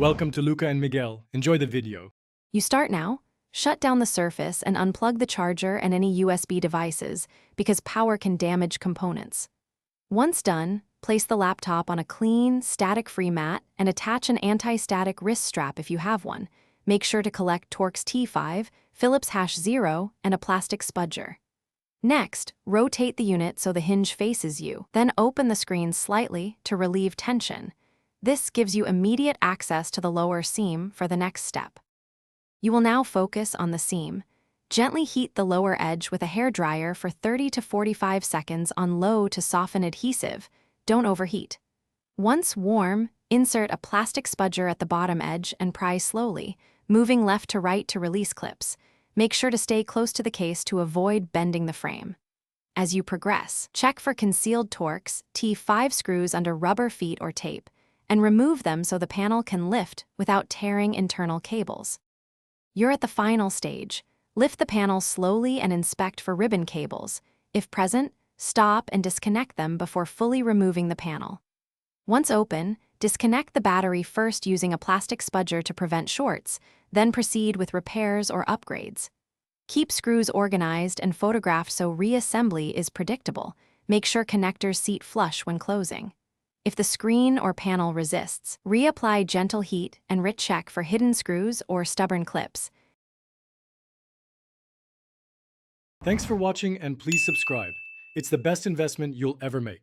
Welcome to Luca and Miguel. Enjoy the video. You start now. Shut down the surface and unplug the charger and any USB devices because power can damage components. Once done, place the laptop on a clean, static-free mat and attach an anti-static wrist strap if you have one. Make sure to collect Torx T5, Phillips #0, and a plastic spudger. Next, rotate the unit so the hinge faces you, then open the screen slightly to relieve tension. This gives you immediate access to the lower seam for the next step. You will now focus on the seam. Gently heat the lower edge with a hairdryer for 30 to 45 seconds on low to soften adhesive. Don't overheat. Once warm, insert a plastic spudger at the bottom edge and pry slowly, moving left to right to release clips. Make sure to stay close to the case to avoid bending the frame. As you progress, check for concealed Torx T5 screws under rubber feet or tape, and remove them so the panel can lift without tearing internal cables. You're at the final stage. Lift the panel slowly and inspect for ribbon cables. If present, stop and disconnect them before fully removing the panel. Once open, disconnect the battery first using a plastic spudger to prevent shorts, then proceed with repairs or upgrades. Keep screws organized and photographed so reassembly is predictable. Make sure connectors seat flush when closing. If the screen or panel resists, reapply gentle heat and recheck for hidden screws or stubborn clips. Thanks for watching and please subscribe. It's the best investment you'll ever make.